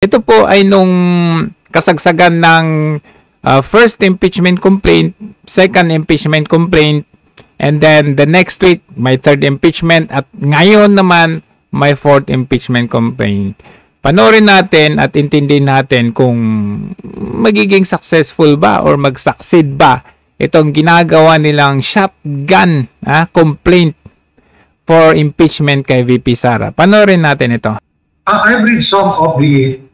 Ito po ay nung kasagsagan ng first impeachment complaint, second impeachment complaint, and then the next week may third impeachment at ngayon naman may fourth impeachment complaint. Panoorin natin at intindihin natin kung magiging successful ba or mag-succeed ba itong ginagawa nilang shotgun complaint for impeachment kay VP Sara. Panoorin natin ito. I've read some of the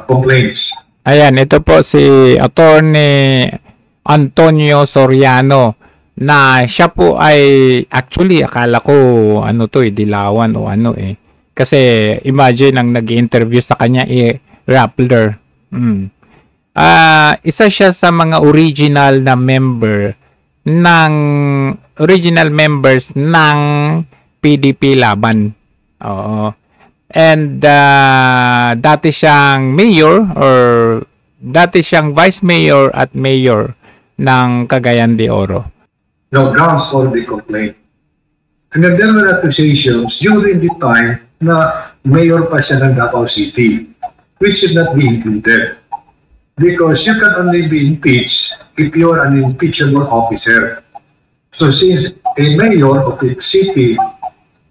complaints. Ayan, ito po si Attorney Antonio Soriano na siya po ay actually akala ko Dilawan o kasi imagine ang nag-interview sa kanya Rappler. Isa siya sa mga original members ng PDP Laban. Oo. And dati siyang mayor or dati siyang vice mayor at mayor ng Cagayan de Oro. No grounds for the complaint. And then there were accusations during the time na mayor pa siya ng Davao City, which should not be included. Because you can only be impeached if you are an impeachable officer. So since a mayor of the city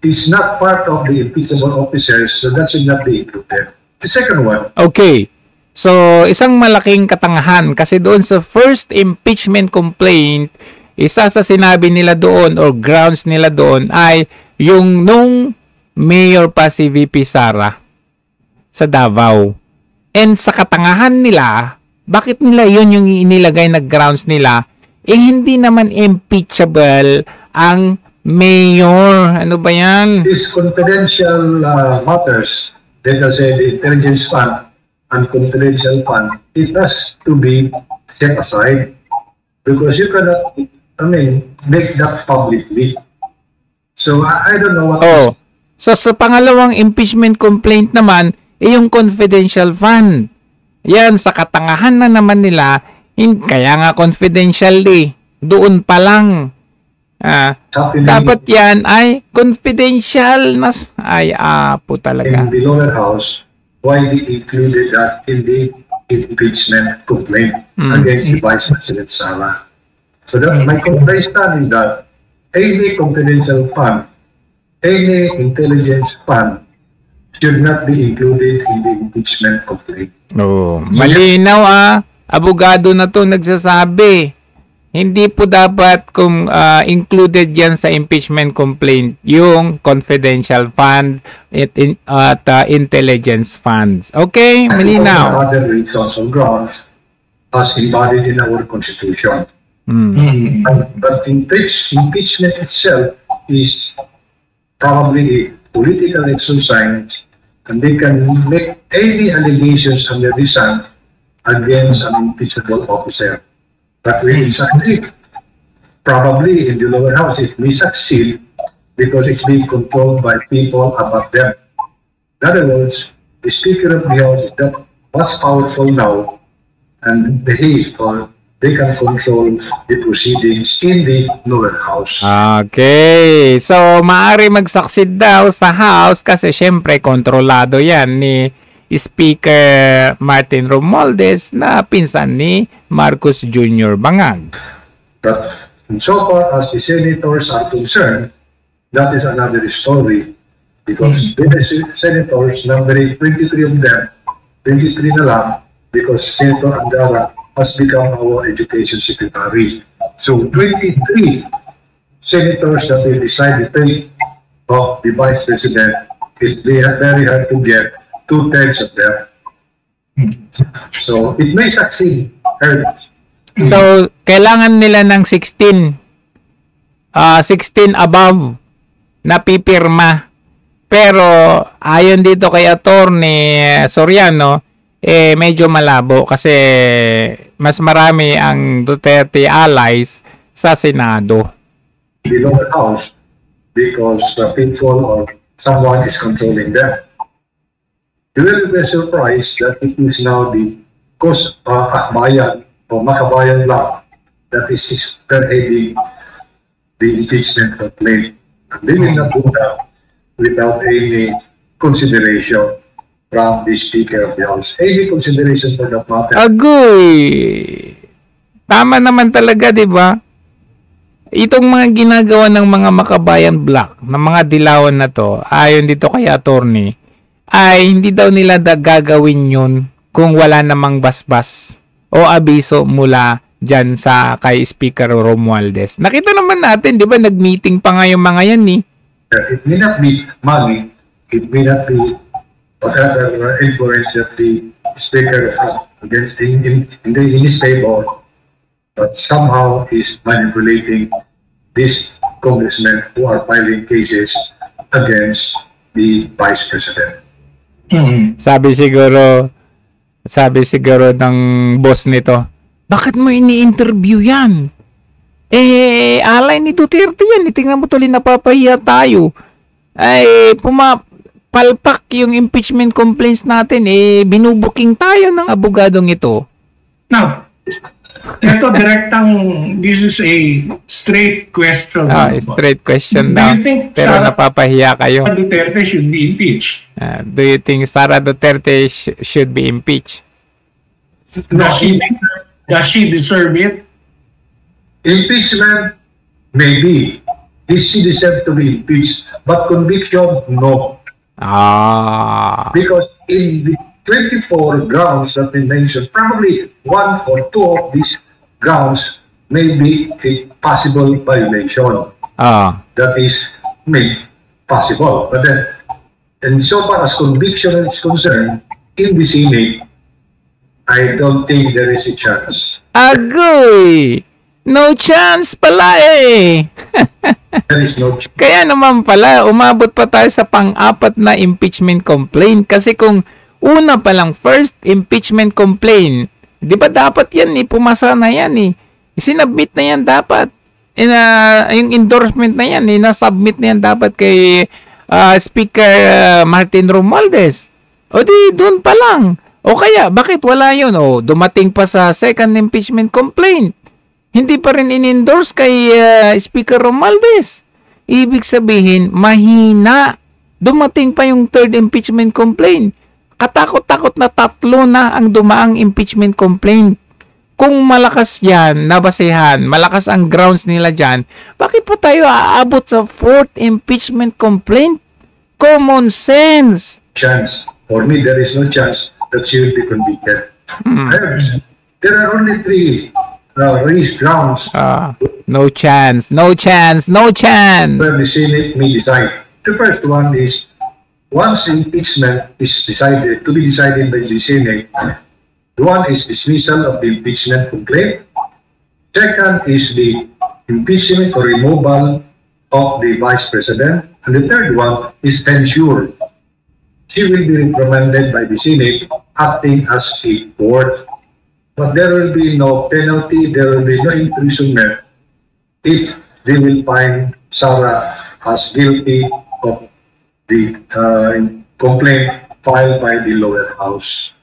is not part of the impeachable officers, so that should not be included. The second one. Okay. So, isang malaking katangahan kasi doon sa first impeachment complaint, isa sa sinabi nila doon or grounds nila doon ay yung nung mayor pa si VP Sara sa Davao. And sa katangahan nila, bakit nila yun yung inilagay na grounds nila? Hindi naman impeachable ang mayor. Ano ba yan? These confidential matters, let us say the intelligence fund and confidential fund, it has to be set aside because you cannot, make that publicly. So, I don't know what... So, sa pangalawang impeachment complaint naman, yung confidential fund. Yan, sa katangahan na naman nila, kaya nga confidential doon pa lang. Dapat yan ay confidential na po talaga. In the lower house, why they included that in the impeachment complaint against the Vice President Sara. So that my complaint stand is that any confidential fund, any intelligence fund should not be included in the impeachment complaint. Malinaw abogado na to nagsasabi. Hindi po dapat kung included yan sa impeachment complaint yung confidential fund at intelligence funds. Okay? Malinaw. Other reasons or grounds as embodied in our Constitution. But impeachment itself is probably a political exercise and they can make any allegations under the sun against an impeachable officer. But when it succeed, probably in the lower house, it may succeed because it's being controlled by people above them. In other words, the Speaker of the House is that much powerful now, and they can control the proceedings in the lower house. Okay. So, maaari mag-succeed daw sa House kasi syempre kontrolado yan ni Speaker Martin Romualdez na pinsan ni Marcos Jr. Bangag. But so far as the senators are concerned, that is another story. Because the senators, number 23 of them, 23 na lang, because Senator Angara has become our education secretary. So 23 senators that will decide the fate of the Vice President is very hard to get. 2/3 of them. So, it may succeed. So, kailangan nila ng 16 above na pipirma. Pero, ayon dito kay Attorney Soriano, medyo malabo kasi mas marami ang Duterte allies sa Senado. The lower house, because people or someone is controlling them. You will be surprised that it is now the Akbayan or Makabayan law that is spearheading the impeachment complaint. And they will not do that without any consideration. from the Speaker of the House. Any consideration for that matter? Agoy! Tama naman talaga, di ba? Itong mga ginagawa ng mga makabayan block, ng mga dilawan na to, ayon dito kay attorney, ay hindi daw nila gagawin yun kung wala namang basbas o abiso mula dyan sa kay Speaker Romualdez. Nakita naman natin, di ba, nag-meeting pa nga yung mga yan eh. It may not be money, it may not be whatever influence that the Speaker against in his favor, but somehow is manipulating these congressmen who are filing cases against the Vice President. Sabi siguro ng boss nito, bakit mo ini-interview yan? Alay ni Duterte yan. Tingnan mo tuloy, napapahiya tayo. Pumapalpak yung impeachment complaints natin. Binubuking tayo ng abogadong ito. Now, this is a straight question. Straight question daw. Pero napapahiya kayo. Duterte should be impeached. Do you think Sara Duterte should be impeached? Does she deserve it? Impeachment, maybe. Is she deserve to be impeached? But conviction, no. Because in the 24 grounds that we mentioned, probably one or two of these grounds may be a possible violation. That is made possible. But then, and so far as conviction is concerned, in the Senate, I don't think there is a chance. Agoy! No chance pala eh. There is no chance. Kaya naman pala, umabot pa tayo sa pang-apat na impeachment complaint. Kasi kung una pa lang, first impeachment complaint, di ba dapat yan pumasa na yan Sinubmit na yan dapat. Yung endorsement na yan, nasubmit na yan dapat kay Speaker Martin Romualdez. O di, doon pa lang. O kaya, bakit wala yun? O, dumating pa sa second impeachment complaint. Hindi pa rin in-endorse kay Speaker Romualdez. Ibig sabihin, mahina. Dumating pa yung third impeachment complaint. Katakot-takot na 3 na ang dumaang impeachment complaint. Kung malakas yan, nabasehan, malakas ang grounds nila dyan, bakit pa tayo aabot sa 4th impeachment complaint? Common sense. Chance. For me, there is no chance that she will be convicted. There are only 3 raised grounds. No chance, no chance, no chance. Where the Senate may decide. The first one is, once impeachment is decided, to be decided by the Senate, one is dismissal of the impeachment complaint. Second is the impeachment or removal of the Vice President. And the third one is censure. She will be reprimanded by the Senate acting as a court. But there will be no penalty, there will be no imprisonment if they will find Sara as guilty of the complaint filed by the lower house.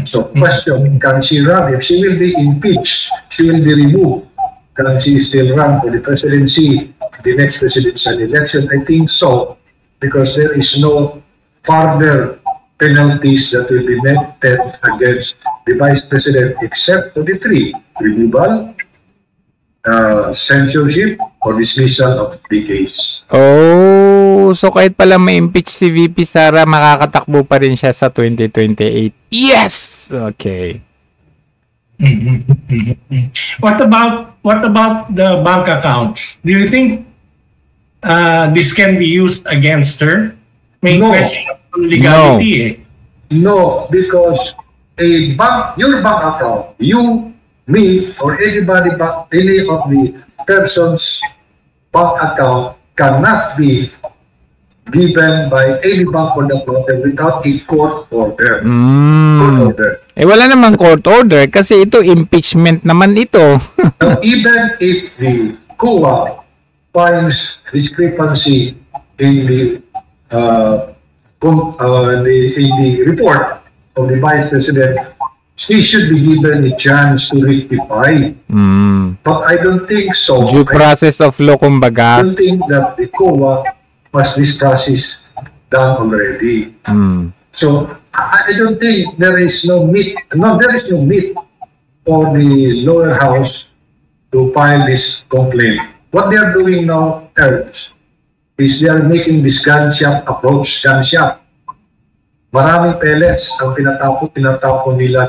So, question, can she run? If she will be impeached, she will be removed. Can she still run for the presidency, the next presidential election? I think so, because there is no further penalties that will be meted against the Vice President except for the 3, removal, censorship, or dismissal of the case. Oh, so kahit pala may impeach si VP Sara, makakatakbo pa rin siya sa 2028. Yes! Okay. What about the bank accounts? Do you think this can be used against her? May question of legality. No, because your bank account, you, me, or anybody, any of the person's bank account cannot be given by any bank or the matter without a court order. Court order. Wala namang court order kasi ito impeachment naman ito. Now, even if the COA finds discrepancy in the report of the Vice President, she should be given a chance to rectify. But I don't think so. Due process of law, kumbaga. I don't think that the COA was this process done already. So, I don't think there is no need. No, there is no need for the lower house to file this complaint. What they are doing now, is they are making this gun shop approach gun shop. Maraming pellets ang pinatapon nila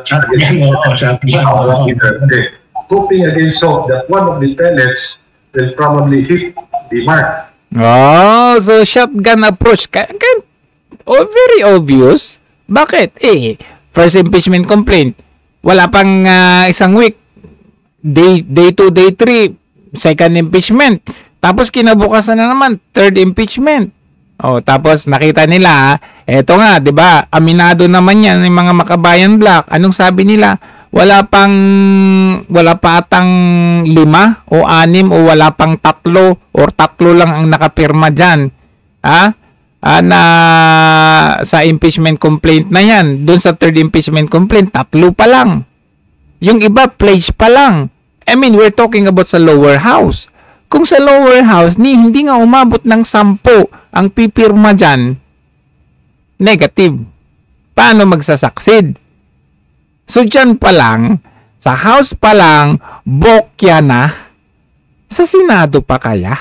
hoping against hope that one of the pellets will probably hit the mark. Oh, so shotgun approach. Very obvious. Bakit? First impeachment complaint. Wala pang isang week. Day 2, day 3, second impeachment. Tapos kinabukasan na naman, third impeachment. Tapos nakita nila, eto nga, 'di ba? Aminado naman 'yan ng mga Makabayan Black. Anong sabi nila? Wala pa atang 5 o 6 o wala pang 3 or 3 lang ang nakapirma diyan. Na sa impeachment complaint na 'yan. Doon sa third impeachment complaint, 3 pa lang. Yung iba pledge pa lang. I mean, we're talking about sa lower house. Kung sa lower house, hindi nga umabot ng 10 ang pipirma dyan, negative. Paano magsasucceed? So, dyan pa lang, sa house pa lang, bokya na, sa Senado pa kaya?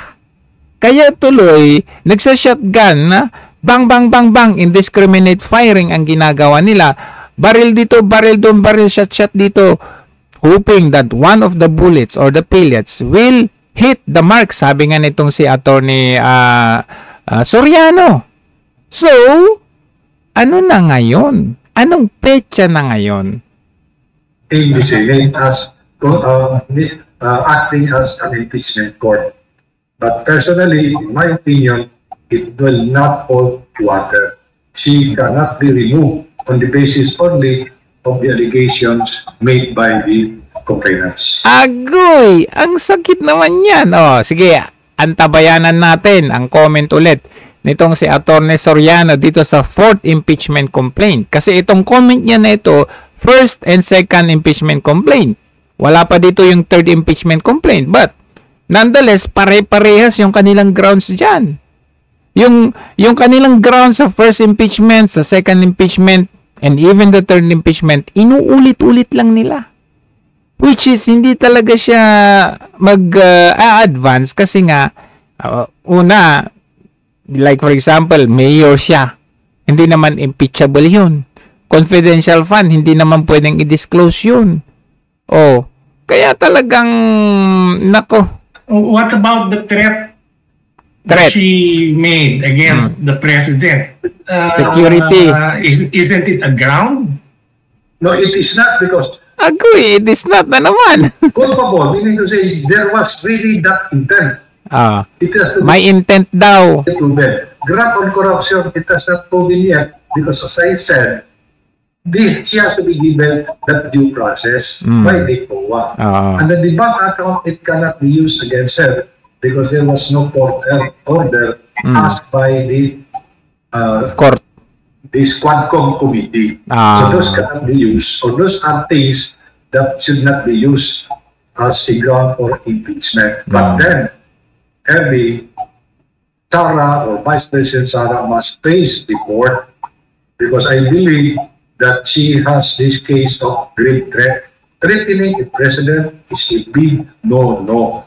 Kaya tuloy, nagsa-shotgun na, bang, bang, bang, bang, indiscriminate firing ang ginagawa nila. Baril dito, baril doon, baril, shot dito, hoping that one of the bullets or the pellets will hit the mark, sabi nga nitong si Attorney Soriano. So, ano na ngayon? Anong petsa na ngayon? In the Senate as acting as an impeachment court. But personally, in my opinion, it will not hold water. She cannot be removed on the basis only of the allegations made by the complainants. Agoy! Ang sakit naman yan. Sige, antabayanan natin ang comment ulit nitong si Attorney Soriano dito sa 4th impeachment complaint. Kasi itong comment niya na ito, first and second impeachment complaint. Wala pa dito yung 3rd impeachment complaint. But, nonetheless, pare-parehas yung kanilang grounds dyan. Yung kanilang grounds sa first impeachment, sa second impeachment, and even the 3rd impeachment, inuulit-ulit lang nila. Which is, hindi talaga siya mag-advance kasi nga, una, like for example, mayor siya. Hindi naman impeachable yun. Confidential fund, hindi naman pwedeng i-disclose yun. Kaya talagang, nako. What about the threat that she made against the president? Security. Isn't it a ground? No, it is not because... Agoy, it is not na naman. Culpable, meaning to say, there was really that intent. It has to be may intent daw. proven. Grab on corruption, it has not proven yet because as I said, she has to be given that due process by the COA. And the bank account, it cannot be used against her because there was no court order asked by the court. The Squadcom committee. So those cannot be used, or those are things that should not be used as a ground for impeachment. But then, Sara or Vice President Sara must face the court because I believe that she has this case of great threat. Threatening the president is a big no-no.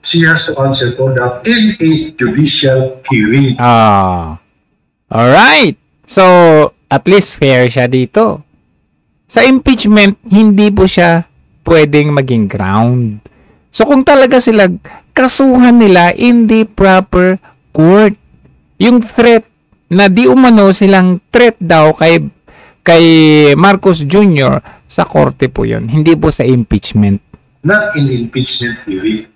She has to answer for that in a judicial hearing. Alright. So, at least fair siya dito. Sa impeachment, hindi po siya pwedeng maging ground. So, kung talaga sila kasuhan nila in the proper court, yung threat na di umano silang threat daw kay Marcos Jr. sa korte po yun. Hindi po sa impeachment. Not in impeachment hearing.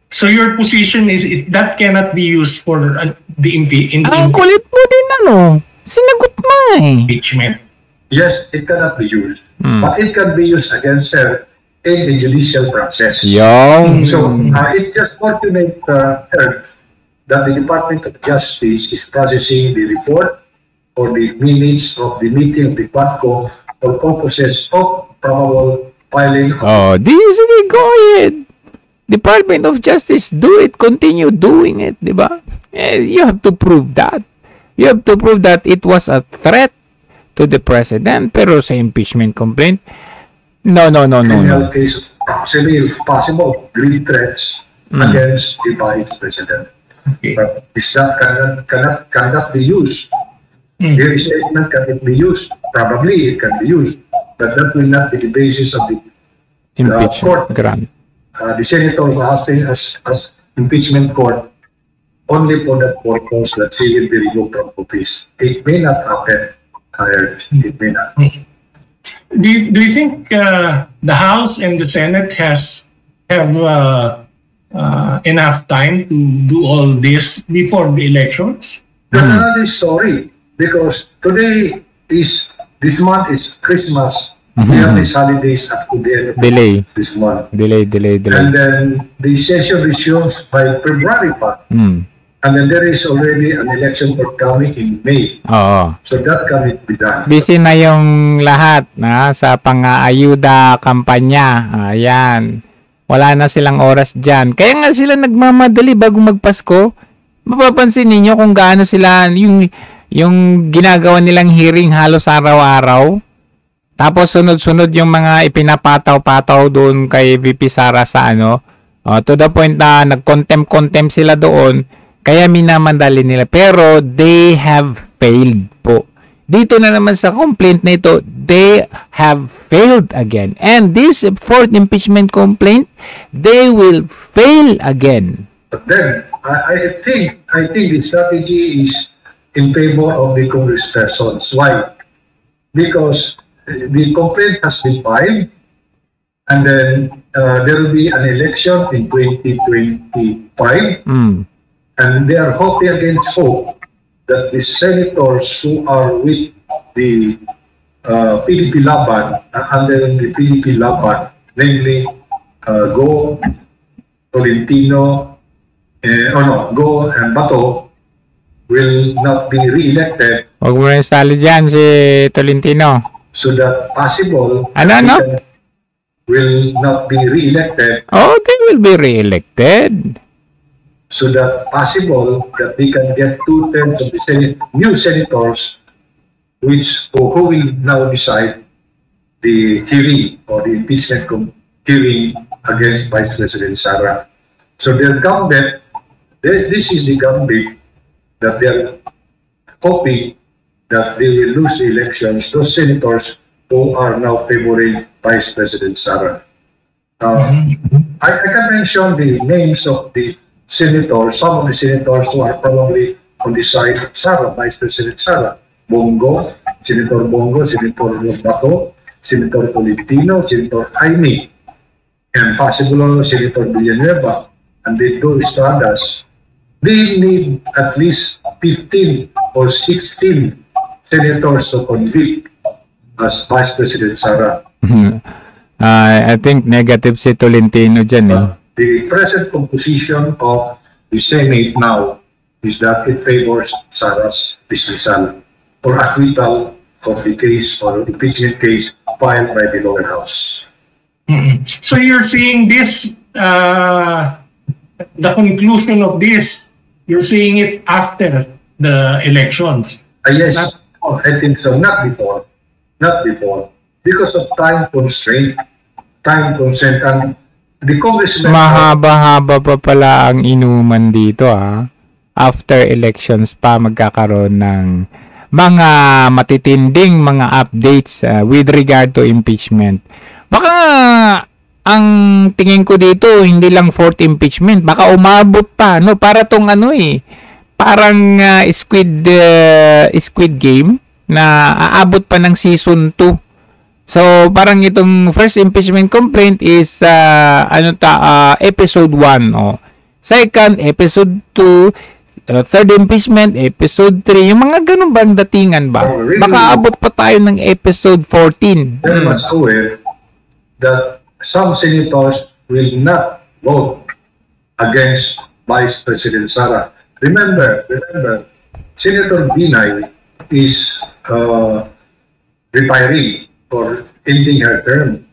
So your position is that cannot be used for the Ang kulit mo din sinagot mo impeachment. Yes, it cannot be used. But it can be used against her in the judicial process. So it's just fortunate that the Department of Justice is processing the report or the minutes of the meeting of the PATCO for purposes of probable filing. Sige, go ahead. Department of Justice, do it. Continue doing it, di ba? You have to prove that. You have to prove that it was a threat to the president. Pero sa impeachment complaint, no. Criminal case, actually, possible grave threats against the vice president. Okay. But this cannot be used. Their statement cannot be used. Probably it can be used, but that will not be the basis of the impeachment court. grant. The senators are asking as impeachment court only for that purpose that he will be removed from office. It may not happen. It may not. Do you think the House and the Senate have enough time to do all this before the elections? That's another story, because today this month is Christmas. We have these holidays up to the end of this month. Delay. And then the session resumes by February pa. And then there is already an election forthcoming in May. Oo. So that cannot be done. Busy na yung lahat sa pang-aayuda, kampanya. Ayan. Wala na silang oras dyan. Kaya nga sila nagmamadali bago magpasko. Mapapansin ninyo kung gaano sila yung ginagawa nilang hearing halos araw-araw. Tapos sunod-sunod yung mga ipinapataw-pataw doon kay VP Sara sa to the point na nag-contempt sila doon. Kaya minamandali nila. Pero they have failed po. Dito na naman sa complaint na ito, they have failed again. And this fourth impeachment complaint, they will fail again. But then, I think the strategy is in favor of the congresspersons. Why? Because the complaint has been filed, and then there will be an election in 2025. And they are hoping against hope that the senators who are with the PDP Laban, under the PDP Laban, namely Go, Tolentino, Go and Bato, will not be re-elected. Huwag mo rin sali dyan si Tolentino. So that possible will not be re-elected. Oh, they will be re-elected. So that possible that they can get 2/3 of the new senators who will now decide the hearing or the impeachment hearing against Vice President Sara. So their gambit, this is the gambit that they're hoping that they will lose the elections, those senators who are now favoring Vice President Sara. I can mention the names of the senators, some of the senators who are probably on the side of Sara, Vice President Sara. Senator Bongo, Senator Bato, Senator Tolentino, Senator Jaime, and possible Senator Villanueva, and they do Estradas. They need at least 15 or 16 senators to convict as Vice President Sara. I think negative si Tolentino dyan The present composition of the Senate now is that it favors Sara's dismissal or acquittal of the case or impeachment case filed by the lower house. So you're seeing this, the conclusion of this, you're seeing it after the elections? Yes, I think so. Not before. Because of time constraint. And the congressman... Mahaba-haba pa pala ang inuman dito After elections pa magkakaroon ng mga matitinding mga updates with regard to impeachment. Baka ang tingin ko dito hindi lang fourth impeachment, baka umabot pa para tong parang Squid Game na aabot pa ng season 2. So parang itong first impeachment complaint is episode 1 Second, episode 2, third impeachment, episode 3. Yung mga ganun bang datingan ba? Really? Baka abot pa tayo ng episode 14. Very much aware that some senators will not vote against Vice President Sara. Remember, Senator Binay is retiring or ending her term.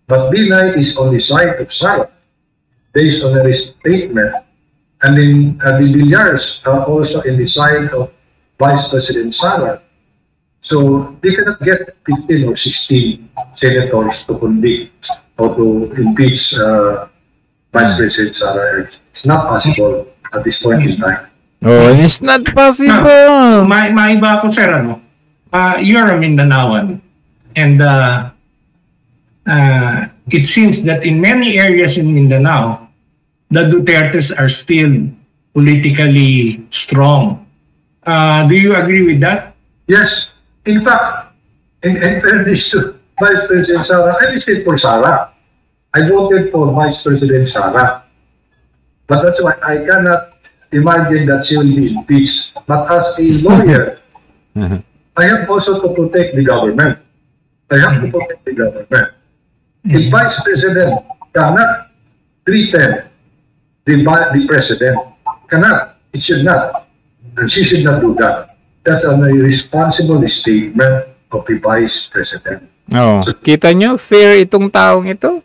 But Binay is on the side of Sara based on her statement. And then the Villars are also in the side of Vice President Sara. So they cannot get 15 or 16 senators to convict or to impeach Vice President Sara. It's not possible at this point in time. Oh, it's not possible. May iba ako, sir, ano? You're a Mindanaoan. And it seems that in many areas in Mindanao, the Dutertes are still politically strong. Do you agree with that? Yes. In fact, in fairness to Vice President Sara, I voted for Sara. I voted for Vice President Sara. But that's why I cannot imagine that she will be impeached. But as a lawyer, I have also to protect the government. I have to protect the government. The Vice President cannot threaten the President. Cannot. It should not. And she should not do that. That's an irresponsible statement of the Vice President. Oh, kita nyo, fair itong taong ito.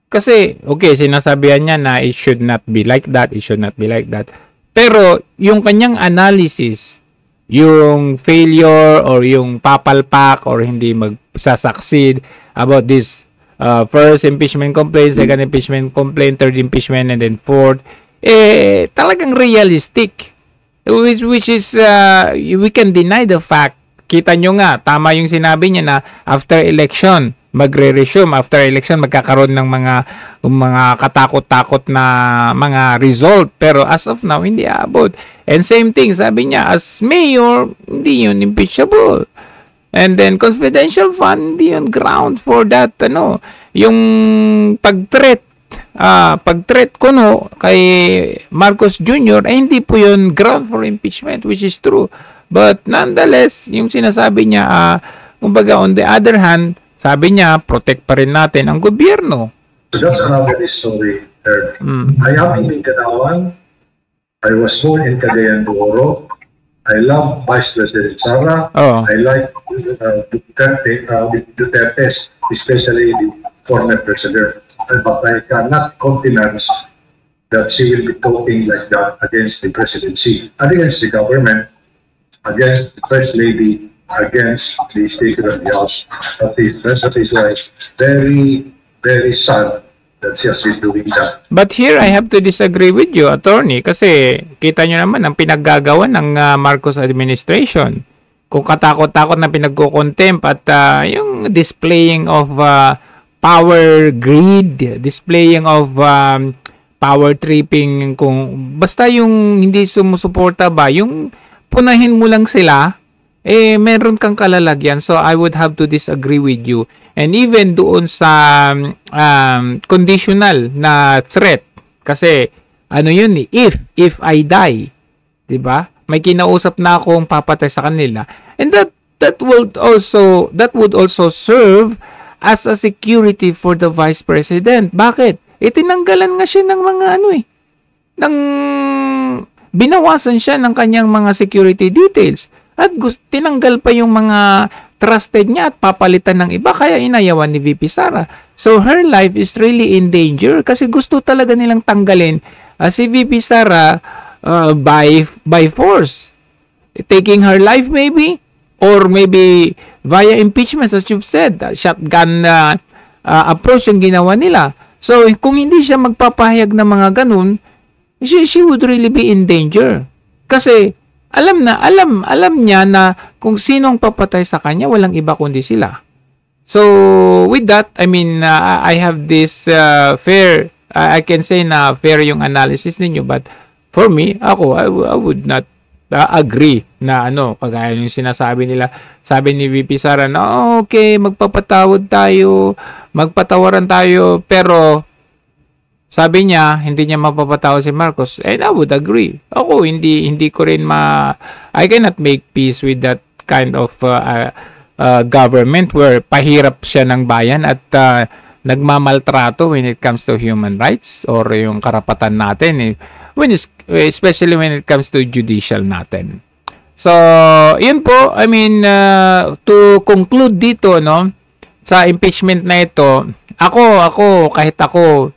Kasi, okay, sinasabihan niya na it should not be like that, it should not be like that. Pero, yung kanyang analysis, yung failure or yung papalpak or hindi magsasucceed about this first impeachment complaint, second impeachment complaint, third impeachment, and then fourth, talagang realistic. Which is, we can deny the fact. Kita nyo nga, tama yung sinabi niya na after election, magre-resume. After election, magkakaroon ng mga katakot-takot na mga result. Pero as of now, hindi abot. And same thing, sabi niya, as mayor, hindi yun impeachable. And then, confidential fund, hindi yun ground for that, yung pag-threat ko kay Marcos Jr. ay hindi po yun ground for impeachment, which is true. But nonetheless, yung sinasabi niya, kumbaga on the other hand, sabi niya, protect pa rin natin ang gobyerno. So that's another story. I am in Mindanao. I was born in Cagayan de Oro. I love Vice President Sara. Oh. I like Dutertes, especially the former president. But I cannot countenance that she will be talking like that against the presidency, against the government, against the First Lady, against the Speaker of the House. That is why very, very sad that she has been doing that. But here, I have to disagree with you, attorney, kasi kita nyo naman ang pinaggagawa ng Marcos administration. Kung katakot-takot na pinagkukontempt at yung displaying of power greed, displaying of power tripping, kung basta yung hindi sumusuporta ba, yung punahin mo lang sila, meron kang kalalagyan. So I would have to disagree with you. And even doon sa conditional na threat, kasi ano yun, if I die, 'di ba? May kinausap na akong papatay sa kanila. And that would also serve as a security for the Vice President. Bakit? Tinanggalan nga siya ng mga binawasan siya ng kanyang mga security details. At tinanggal pa yung mga trusted niya at papalitan ng iba, kaya inayawan ni VP Sara. So her life is really in danger kasi gusto talaga nilang tanggalin si VP Sara by force. Taking her life maybe, or maybe via impeachment, as you've said, shotgun approach yung ginawa nila. So, kung hindi siya magpapahayag ng mga ganun, she would really be in danger. Kasi, alam niya na kung sinong papatay sa kanya, walang iba kundi sila. So, with that, I mean, I have this fair, I can say na fair yung analysis ninyo, but for me, I would not agree na kagaya yung sinasabi nila. Sabi ni VP Sara na okay, magpapatawaran tayo, pero sabi niya hindi niya mapapatawad si Marcos, and I would agree. Ako hindi ko rin I cannot make peace with that kind of government where pahirap siya ng bayan at nagmamaltrato when it comes to human rights or yung karapatan natin especially when it comes to judicial natin. So, yun po, I mean, to conclude dito, sa impeachment na ito, kahit ako,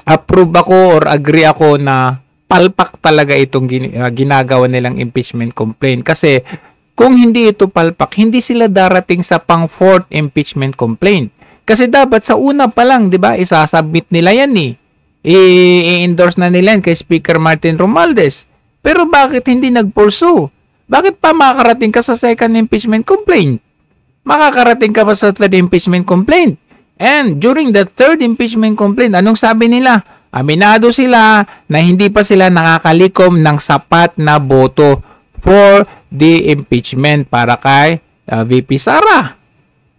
approve ako or agree ako na palpak talaga itong ginagawa nilang impeachment complaint. Kasi kung hindi ito palpak, hindi sila darating sa pang 4th impeachment complaint. Kasi dapat sa una pa lang, 'di ba, isasubmit nila yan eh. I-endorse na nila yan kay Speaker Martin Romualdez. Pero bakit hindi nag-pursue? Bakit pa makakarating ka sa 2nd impeachment complaint? Makakarating ka pa sa 3rd impeachment complaint. And during the 3rd impeachment complaint, anong sabi nila? Aminado sila na hindi pa sila nakakalikom ng sapat na boto for the impeachment para kay VP Sara.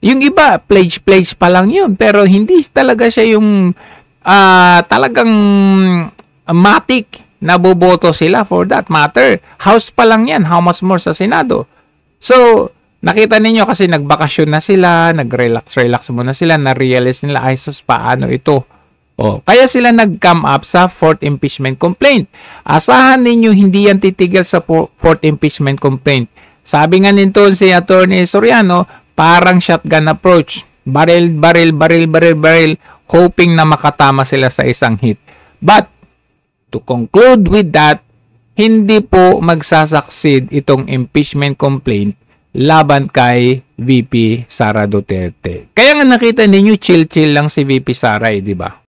Yung iba, pledge pa lang yun. Pero hindi talaga siya yung talagang matik na boboto sila for that matter. House pa lang yan. How much more sa Senado? So, nakita ninyo kasi nagbakasyon na sila, nag-relax muna sila, na-realize nila, ay sus, paano ito? Kaya sila nag-come up sa 4th impeachment complaint. Asahan ninyo hindi yan titigil sa 4th impeachment complaint. Sabi nga nito si Attorney Soriano, parang shotgun approach. Baril, hoping na makatama sila sa isang hit. But, to conclude with that, hindi po magsasucceed itong impeachment complaint laban kay VP Sara Duterte. Kaya nga nakita ninyo chill lang si VP Sara, di ba?